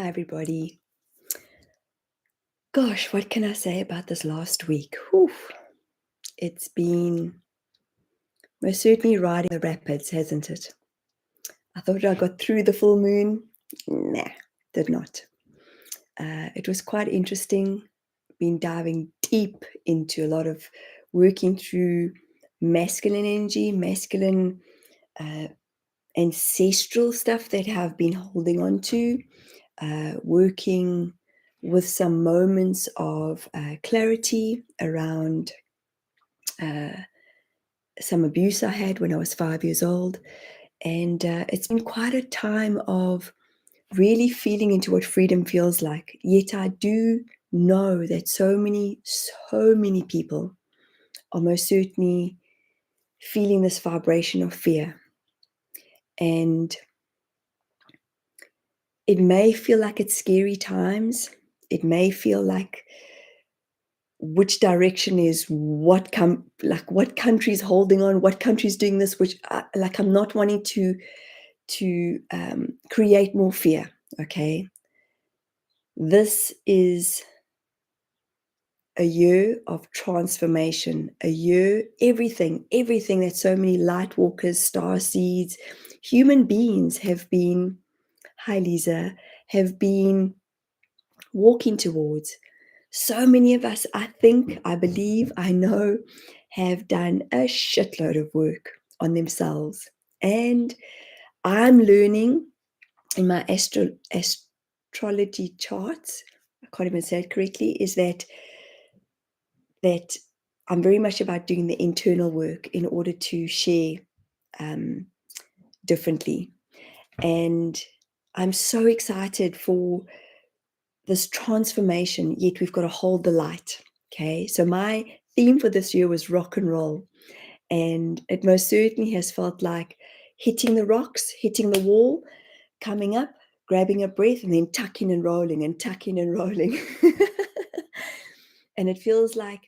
Hi, everybody. Gosh, what can I say about this last week? Whew. It's been most certainly riding the rapids, hasn't it? I thought I got through the full moon. Nah, did not. It was quite interesting. Been diving deep into a lot of working through masculine energy, masculine ancestral stuff that I've been holding on to, working with some moments of clarity around some abuse I had when I was 5 years old. And it's been quite a time of really feeling into what freedom feels like. Yet I do know that so many people are most certainly feeling this vibration of fear. And it may feel like it's scary times. It may feel like which direction is what what country's holding on, what country's doing this, which I'm not wanting to create more fear. Okay, this is a year of transformation, a year, everything that so many light walkers, star seeds, human beings have been, hi Lisa, have been walking towards. So many of us, I think, I believe, I know, have done a shitload of work on themselves. And I'm learning in my astrology charts, I can't even say it correctly, is that I'm very much about doing the internal work in order to share differently. And I'm so excited for this transformation, yet we've got to hold the light. Okay, so my theme for this year was rock and roll. And it most certainly has felt like hitting the rocks, hitting the wall, coming up, grabbing a breath, and then tucking and rolling and tucking and rolling. And it feels like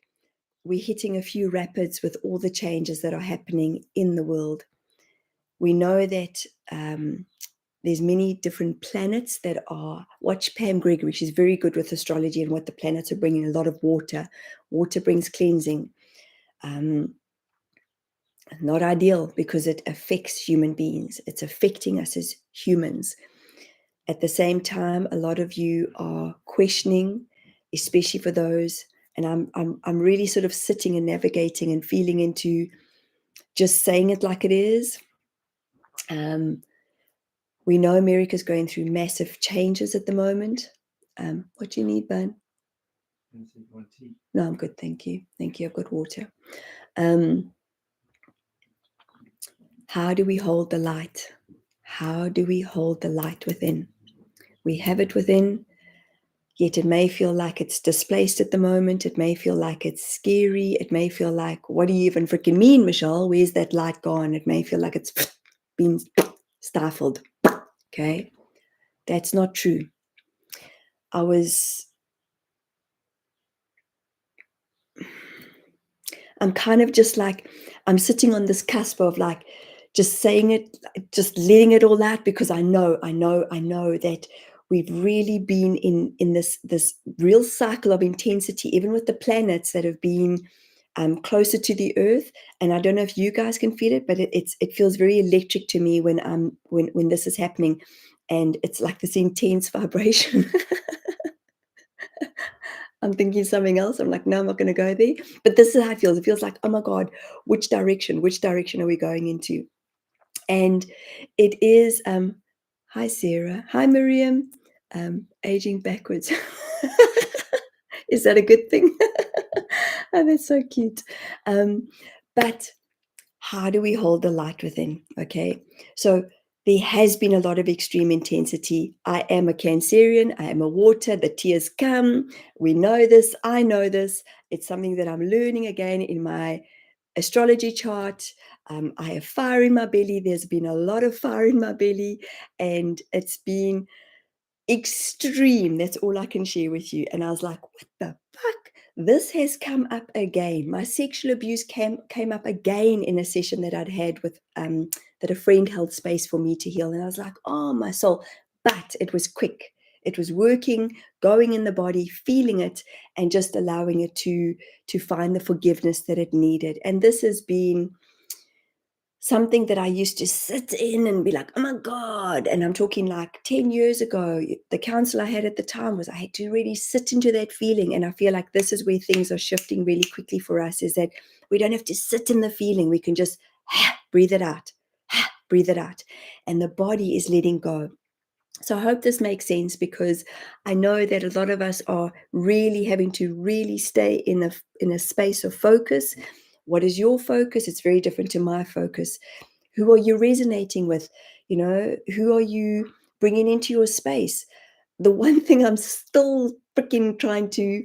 we're hitting a few rapids with all the changes that are happening in the world. We know that there's many different planets that are, watch Pam Gregory, she's very good with astrology and what the planets are bringing, a lot of water. Water brings cleansing. Not ideal because it affects human beings. It's affecting us as humans. At the same time, a lot of you are questioning, especially for those, and I'm really sort of sitting and navigating and feeling into just saying it like it is. We know America's going through massive changes at the moment. What do you need, Ben? No, I'm good, thank you. Thank you, I've got water. How do we hold the light? How do we hold the light within? We have it within, yet it may feel like it's displaced at the moment. It may feel like it's scary. It may feel like, what do you even freaking mean, Michelle? Where's that light gone? It may feel like it's been stifled. Okay, that's not true. I'm kind of just like, I'm sitting on this cusp of like, just saying it, just letting it all out, because I know that we've really been in this real cycle of intensity, even with the planets that have been closer to the earth. And I don't know if you guys can feel it, but it feels very electric to me when this is happening, and it's like this intense vibration. I'm thinking something else. I'm like, no, I'm not going to go there. But this is how it feels. It feels like, oh my God, which direction are we going into? And it is, hi, Sarah. Hi, Miriam. Aging backwards. Is that a good thing? Oh, that's so cute. But how do we hold the light within? Okay. So there has been a lot of extreme intensity. I am a Cancerian. I am a water. The tears come. We know this. I know this. It's something that I'm learning again in my astrology chart. I have fire in my belly. There's been a lot of fire in my belly, and it's been extreme. That's all I can share with you. And I was like, what the fuck? This has come up again. My sexual abuse came up again in a session that I'd had with that a friend held space for me to heal. And I was like, oh, my soul. But it was quick. It was working, going in the body, feeling it, and just allowing it to find the forgiveness that it needed. And this has been something that I used to sit in and be like, oh my God. And I'm talking like 10 years ago. The counsel I had at the time was I had to really sit into that feeling. And I feel like this is where things are shifting really quickly for us, is that we don't have to sit in the feeling. We can just breathe it out, breathe it out. And the body is letting go. So I hope this makes sense, because I know that a lot of us are really having to really stay in a space of focus. What is your focus? It's very different to my focus. Who are you resonating with? Who are you bringing into your space? The one thing I'm still freaking trying to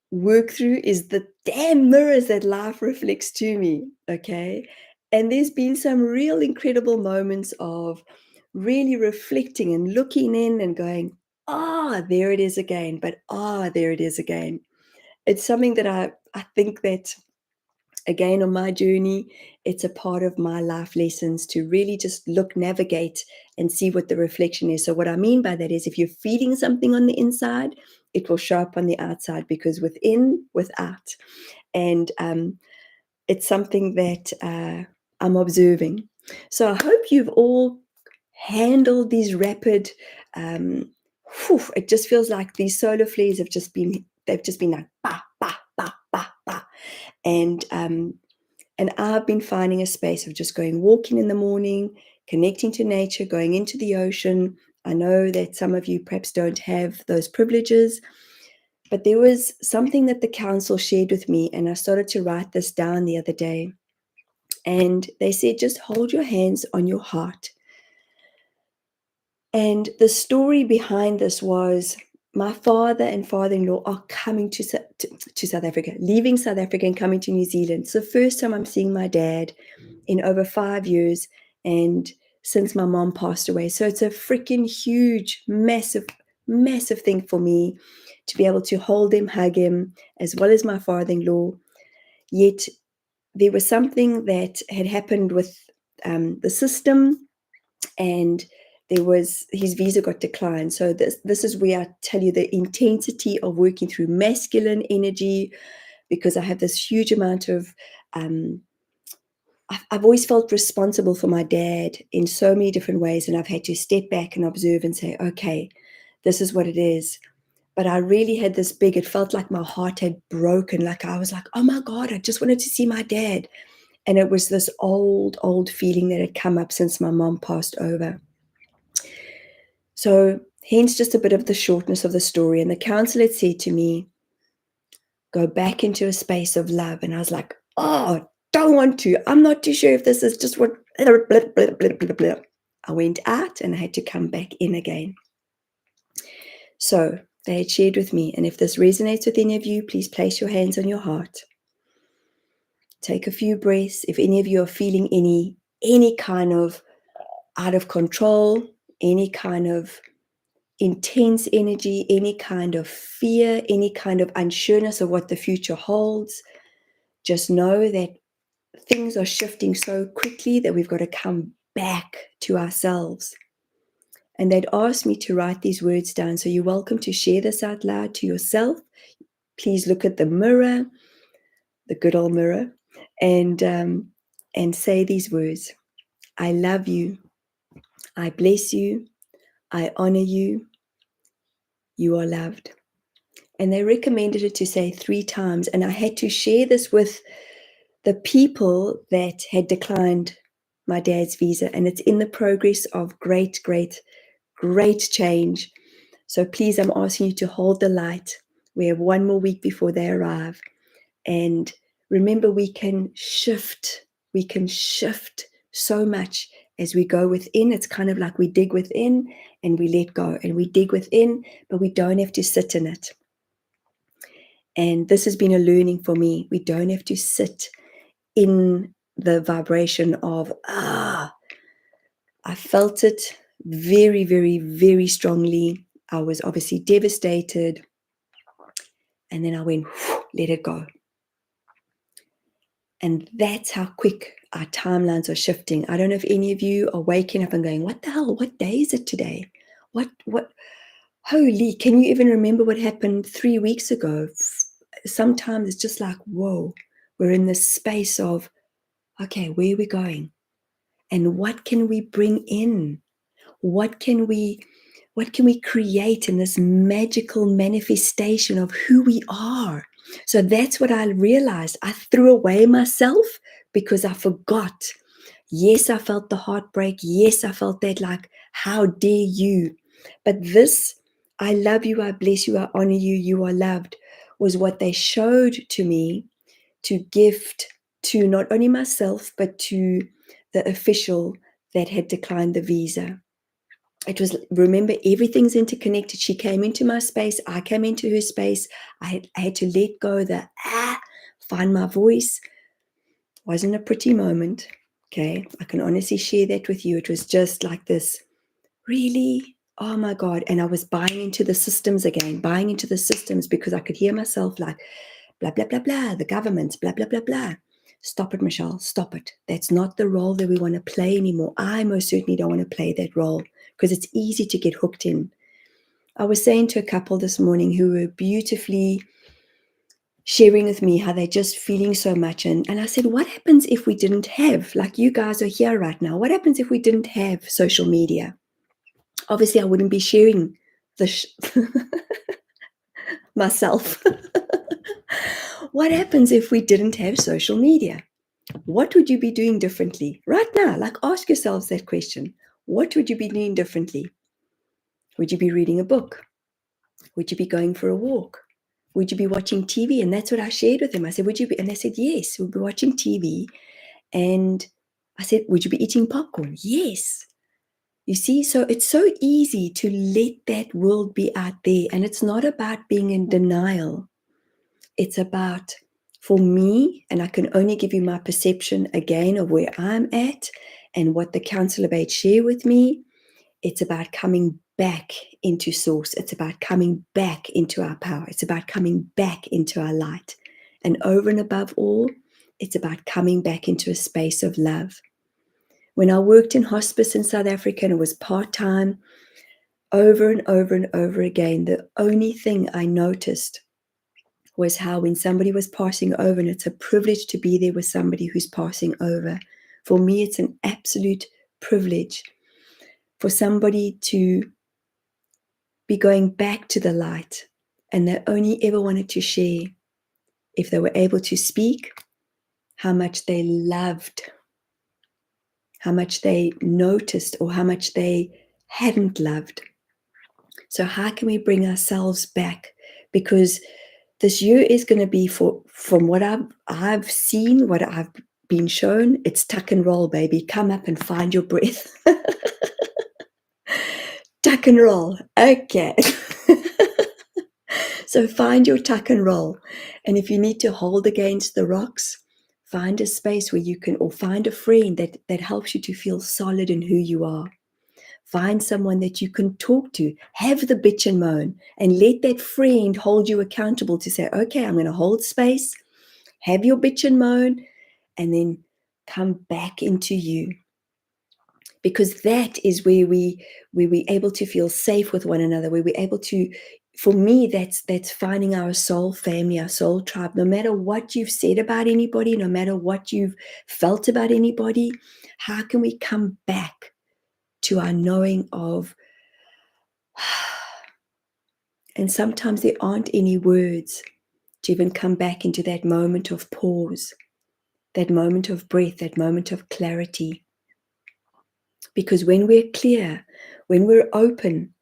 work through is the damn mirrors that life reflects to me. Okay. And there's been some real incredible moments of really reflecting and looking in and going, there it is again. But there it is again. It's something that I think that, again, on my journey, it's a part of my life lessons to really just navigate and see what the reflection is. So what I mean by that is, if you're feeling something on the inside, it will show up on the outside, because within, without. And it's something that I'm observing. So I hope you've all handled these rapid, it just feels like these solar flares they've just been like, bah, bah, bah, bah, bah. And I've been finding a space of just going walking in the morning, connecting to nature, going into the ocean. I know that some of you perhaps don't have those privileges, but there was something that the council shared with me, and I started to write this down the other day. And they said, just hold your hands on your heart. And the story behind this was, my father and father-in-law are coming to South Africa, leaving South Africa and coming to New Zealand. It's the first time I'm seeing my dad in over 5 years, and since my mom passed away. So it's a freaking huge, massive, massive thing for me to be able to hold him, hug him, as well as my father-in-law. Yet there was something that had happened with the system, and his visa got declined. So this is where I tell you the intensity of working through masculine energy, because I have this huge amount of I've always felt responsible for my dad in so many different ways, and I've had to step back and observe and say, okay, this is what it is. But I really had this it felt like my heart had broken. Like I was like, oh my God, I just wanted to see my dad. And it was this old feeling that had come up since my mom passed over. So hence just a bit of the shortness of the story. And the counselor had said to me, go back into a space of love. And I was like, don't want to. I'm not too sure if this is just what. I went out and I had to come back in again. So they had shared with me, and if this resonates with any of you, please place your hands on your heart. Take a few breaths. If any of you are feeling any kind of out of control, any kind of intense energy, any kind of fear, any kind of unsureness of what the future holds, just know that things are shifting so quickly that we've got to come back to ourselves. And they'd asked me to write these words down. So you're welcome to share this out loud to yourself. Please look at the mirror, the good old mirror, and say these words. I love you. I bless you. I honor you. You are loved. And they recommended it to say 3 times. And I had to share this with the people that had declined my dad's visa. And it's in the progress of great change. So please, I'm asking you to hold the light. We have 1 more week before they arrive. And remember, we can shift. We can shift so much as we go within. It's kind of like we dig within and we let go, and we dig within, but we don't have to sit in it. And this has been a learning for me. We don't have to sit in the vibration of, I felt it very, very, very strongly. I was obviously devastated. And then I went, let it go. And that's how quick our timelines are shifting. I don't know if any of you are waking up and going, what the hell? What day is it today? What Holy, can you even remember what happened 3 weeks ago? Sometimes it's just like, whoa, we're in this space of, okay, where are we going? And what can we bring in? What can we create in this magical manifestation of who we are? So that's what I realized. I threw away myself because I forgot. Yes, I felt the heartbreak. Yes, I felt that, like, how dare you? But this, I love you, I bless you, I honor you, you are loved, was what they showed to me to gift to not only myself, but to the official that had declined the visa. It was, remember, everything's interconnected. She came into my space, I came into her space. I had to let go the find my voice. Wasn't a pretty moment. Okay, I can honestly share that with you. It was just like this, really, oh my God. And I was buying into the systems again, buying into the systems, because I could hear myself like, blah, blah, blah, blah, the government, blah, blah, blah, blah. Stop it, Michelle, stop it. That's not the role that we want to play anymore. I most certainly don't want to play that role, because it's easy to get hooked in. I was saying to a couple this morning who were beautifully sharing with me how they're just feeling so much. And I said, what happens if we didn't have, like you guys are here right now, what happens if we didn't have social media? Obviously, I wouldn't be sharing the myself. What happens if we didn't have social media? What would you be doing differently right now? Like, ask yourselves that question. What would you be doing differently? Would you be reading a book? Would you be going for a walk? Would you be watching TV? And that's what I shared with them. I said, would you be? And they said, yes, we'll be watching TV. And I said, would you be eating popcorn? Yes. You see, so it's so easy to let that world be out there. And it's not about being in denial. It's about, for me, and I can only give you my perception again of where I'm at and what the Council of Eight share with me. It's about coming back into source. It's about coming back into our power. It's about coming back into our light. And over and above all, it's about coming back into a space of love. When I worked in hospice in South Africa, and it was part-time, over and over and over again, the only thing I noticed was how when somebody was passing over, and it's a privilege to be there with somebody who's passing over. For me, it's an absolute privilege for somebody to be going back to the light, and they only ever wanted to share, if they were able to speak, how much they loved, how much they noticed, or how much they hadn't loved. So how can we bring ourselves back? Because this year is going to be, from what I've seen, what I've been shown, it's tuck and roll, baby. Come up and find your breath. Tuck and roll. Okay. So find your tuck and roll. And if you need to hold against the rocks, find a space where you can, or find a friend that helps you to feel solid in who you are. Find someone that you can talk to. Have the bitch and moan, and let that friend hold you accountable to say, okay, I'm going to hold space, have your bitch and moan, and then come back into you. Because that is where we're able to feel safe with one another, where we're able to, for me, that's finding our soul family, our soul tribe. No matter what you've said about anybody, no matter what you've felt about anybody, how can we come back to our knowing of, and sometimes there aren't any words to even come back into that moment of pause, that moment of breath, that moment of clarity. Because when we're clear, when we're open,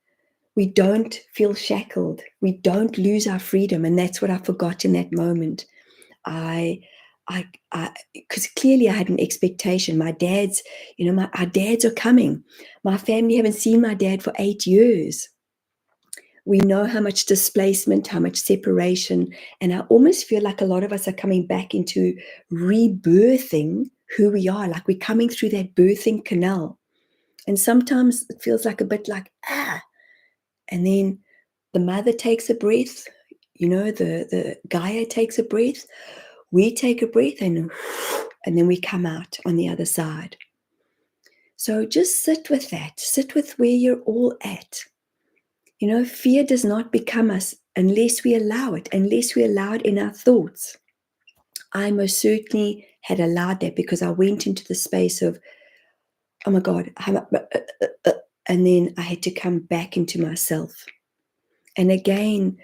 we don't feel shackled. We don't lose our freedom. And that's what I forgot in that moment. Because clearly I had an expectation. My dad's, our dads are coming. My family haven't seen my dad for 8 years. We know how much displacement, how much separation. And I almost feel like a lot of us are coming back into rebirthing who we are. Like we're coming through that birthing canal. And sometimes it feels like a bit like, and then the mother takes a breath, the Gaia takes a breath, we take a breath, and then we come out on the other side. So just sit with that. Sit with where you're all at. Fear does not become us unless we allow it, unless we allow it in our thoughts. I most certainly had allowed that because I went into the space of, oh my God, and then I had to come back into myself. And again,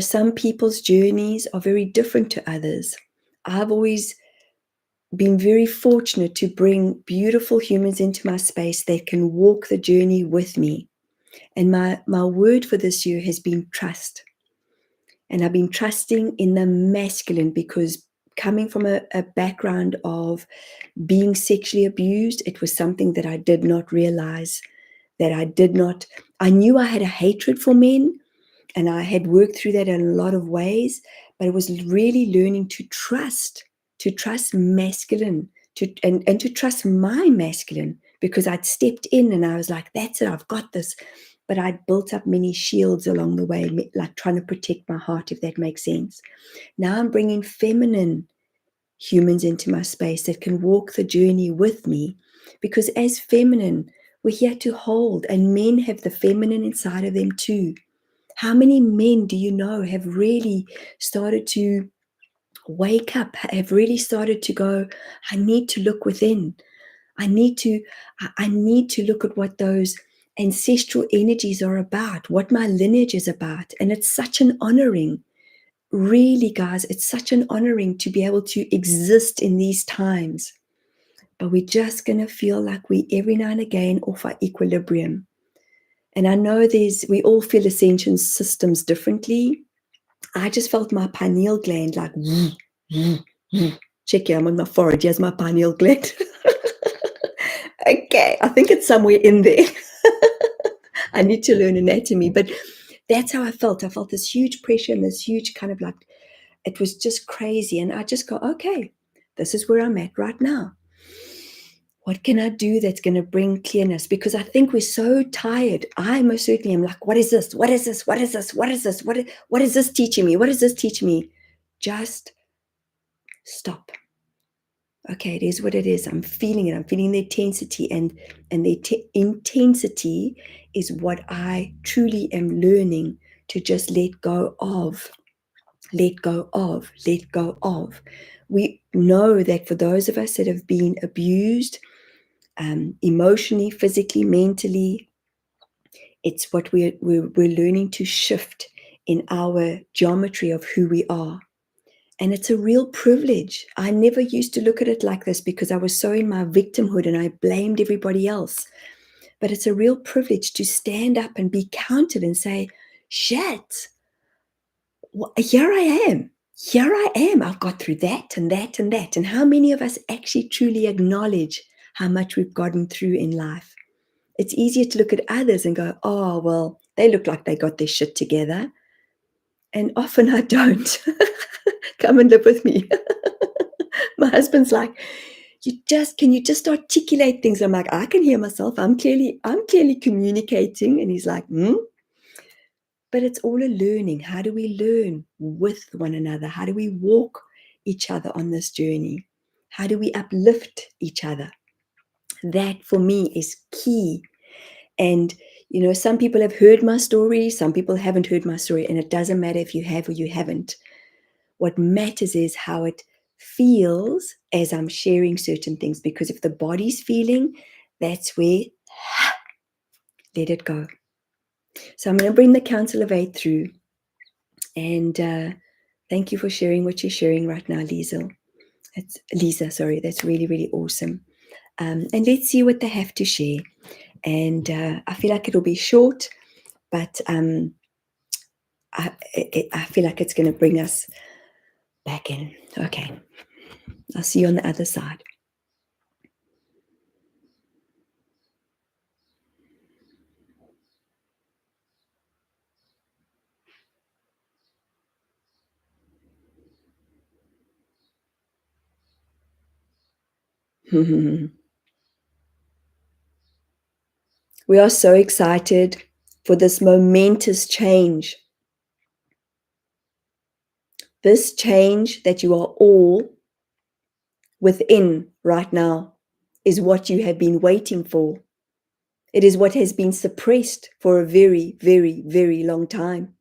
some people's journeys are very different to others. I've always been very fortunate to bring beautiful humans into my space that can walk the journey with me. And my word for this year has been trust. And I've been trusting in the masculine because coming from a background of being sexually abused, it was something that I did not realize, I knew I had a hatred for men, and I had worked through that in a lot of ways, but it was really learning to trust masculine, and to trust my masculine, because I'd stepped in and I was like, that's it, I've got this. But I'd built up many shields along the way, like trying to protect my heart, if that makes sense. Now I'm bringing feminine humans into my space that can walk the journey with me, because as feminine, we're here to hold, and men have the feminine inside of them too. How many men do you know have really started to wake up, have really started to go, I need to look within. I need to look at what those ancestral energies are about, what my lineage is about. And it's such an honoring, really, guys, it's such an honoring to be able to exist in these times. But we're just going to feel like we every now and again off our equilibrium. And I know we all feel ascension systems differently. I just felt my pineal gland like, check here, I'm on my forehead. Here's my pineal gland. Okay, I think it's somewhere in there. I need to learn anatomy, but that's how I felt. I felt this huge pressure and this huge kind of like, it was just crazy. And I just go, okay, this is where I'm at right now. What can I do that's going to bring clearness? Because I think we're so tired. I most certainly am like, what is this? What is this? What is this? What is this? What is this teaching me? What is this teaching me? Just stop. Okay, it is what it is. I'm feeling it. I'm feeling the intensity, and the intensity is what I truly am learning to just let go of. Let go of. Let go of. We know that for those of us that have been abused, emotionally, physically, mentally, it's what we're learning to shift in our geometry of who we are. And it's a real privilege. I never used to look at it like this because I was so in my victimhood and I blamed everybody else. But it's a real privilege to stand up and be counted and say, shit, here I am. Here I am. I've got through that and that and that. And how many of us actually truly acknowledge how much we've gotten through in life? It's easier to look at others and go, oh, well, they look like they got their shit together. And often I don't. Come and live with me. My husband's like, can you just articulate things? I'm like, I can hear myself. I'm clearly communicating. And he's like, But it's all a learning. How do we learn with one another? How do we walk each other on this journey? How do we uplift each other? That for me is key. And some people have heard my story, some people haven't heard my story, and it doesn't matter if you have or you haven't. What matters is how it feels as I'm sharing certain things, because if the body's feeling, that's where let it go. So I'm going to bring the Council of Eight through, and thank you for sharing what you're sharing right now, Lisa. That's really, really awesome. And let's see what they have to share. And I feel like it'll be short, but I feel like it's going to bring us back in. Okay. I'll see you on the other side. We are so excited for this momentous change. This change that you are all within right now is what you have been waiting for. It is what has been suppressed for a very, very, very long time.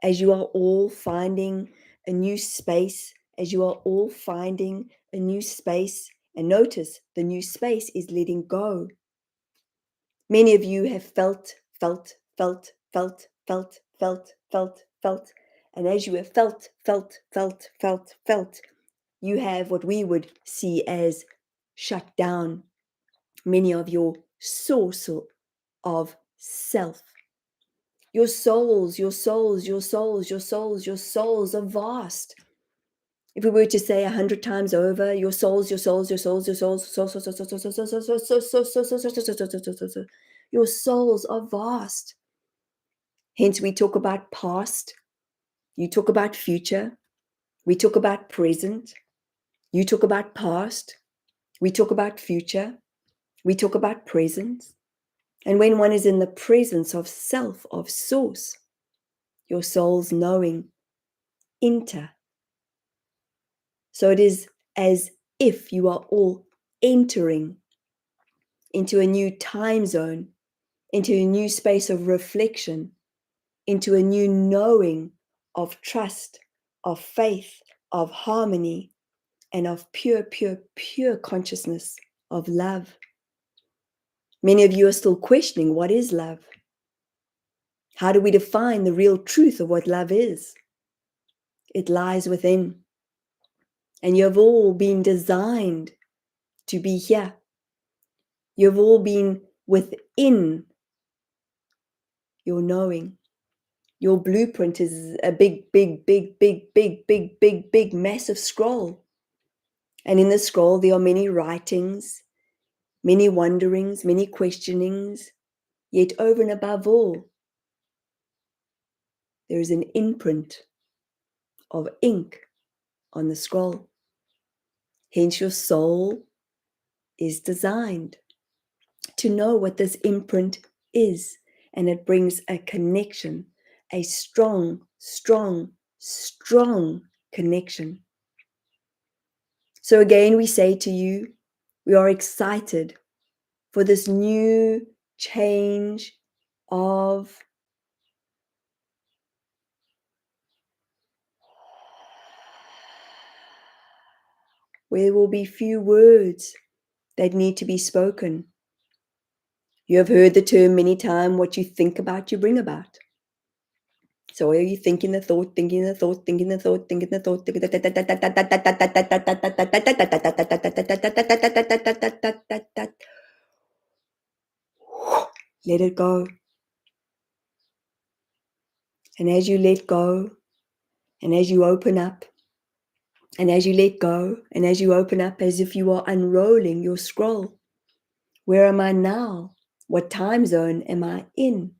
As you are all finding a new space, as you are all finding a new space, and notice the new space is letting go. Many of you have felt, felt, felt, felt, felt, felt, felt, felt. And as you have felt, felt, felt, felt, felt, you have what we would see as shut down many of your source of self. Your souls, your souls, your souls, your souls, your souls are vast. If we were to say 100 times over, your souls, your souls, your souls, your souls, your souls are vast. Hence, we talk about past, you talk about future, we talk about present, you talk about past, we talk about future, we talk about present. And when one is in the presence of self, of source, your soul's knowing enter. So it is as if you are all entering into a new time zone, into a new space of reflection, into a new knowing of trust, of faith, of harmony, and of pure, pure, pure consciousness of love. Many of you are still questioning, what is love? How do we define the real truth of what love is? It lies within. And you have all been designed to be here. You've all been within your knowing. Your blueprint is a big, big, big, big, big, big, big, big, massive scroll. And in the scroll, there are many writings, many wonderings, many questionings. Yet over and above all, there is an imprint of ink on the scroll. Hence, your soul is designed to know what this imprint is. And it brings a connection, a strong, strong, strong connection. So again, we say to you, we are excited for this new change of where there will be few words that need to be spoken. You have heard the term many times, what you think about, you bring about. So are you thinking the thought, thinking the thought, thinking the thought, thinking the thought, let it go. And as you let go, and as you open up, and as you let go, and as you open up, as if you are unrolling your scroll, where am I now? What time zone am I in?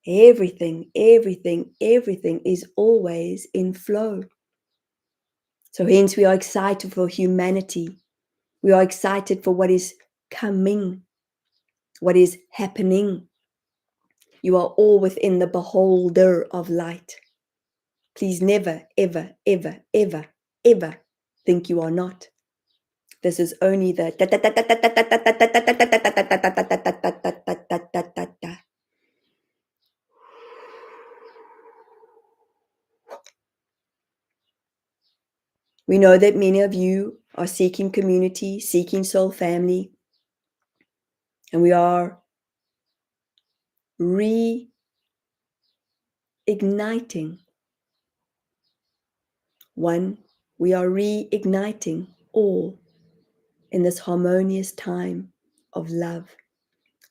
Everything, everything, everything is always in flow. So hence we are excited for humanity. We are excited for what is coming, what is happening. You are all within the beholder of light. Please never, ever, ever, ever, ever think you are not. This is only the we know that many of you are seeking community, seeking soul family, and we are reigniting. One, we are reigniting all in this harmonious time of love.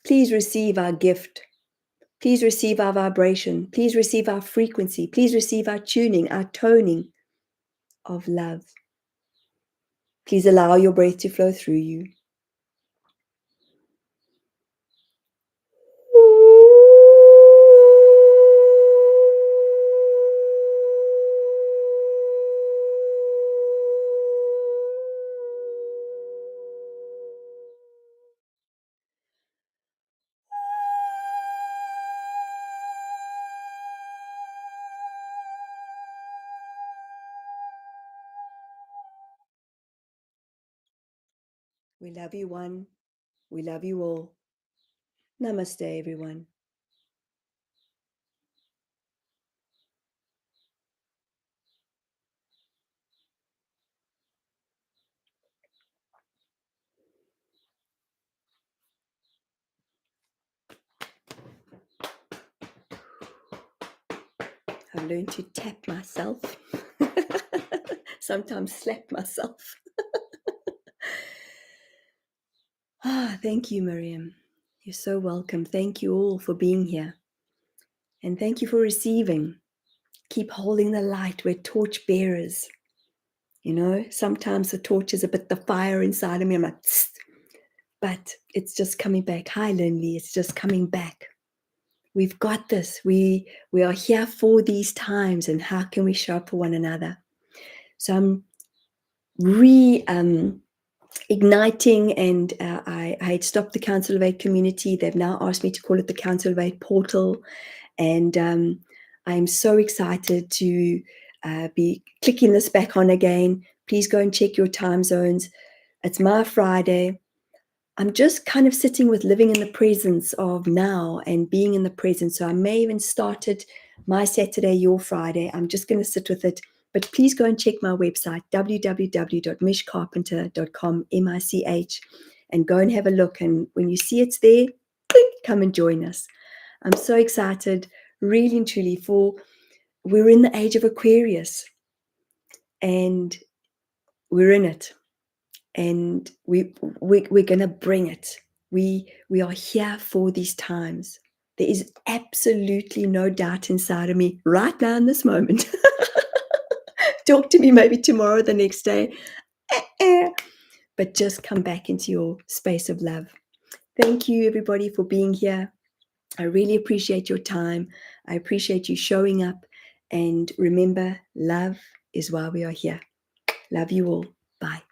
Please receive our gift. Please receive our vibration. Please receive our frequency. Please receive our tuning, our toning of love. Please allow your breath to flow through you. We love you one. We love you all. Namaste, everyone. I've learned to tap myself, sometimes slap myself. Thank you, Miriam. You're so welcome. Thank you all for being here. And thank you for receiving. Keep holding the light. We're torch bearers. You know, sometimes the torch is a bit the fire inside of me. I'm like, tss, but it's just coming back. Hi, Linley. It's just coming back. We've got this. We are here for these times, and how can we show up for one another? So I'm igniting, and I had stopped the Council of Eight community. They've now asked me to call it the Council of Eight portal, and I'm so excited to be clicking this back on again. Please go and check your time zones. It's my Friday. I'm just kind of sitting with living in the presence of now and being in the present. So I may even start it my Saturday, your Friday. I'm just going to sit with it. But please go and check my website, www.mishcarpenter.com, MICH, and go and have a look. And when you see it's there, click, come and join us. I'm so excited, really and truly, for we're in the age of Aquarius, and we're in it. And we're going to bring it. We are here for these times. There is absolutely no doubt inside of me right now in this moment. Talk to me maybe tomorrow, the next day. But just come back into your space of love. Thank you, everybody, for being here. I really appreciate your time. I appreciate you showing up. And remember, love is why we are here. Love you all. Bye.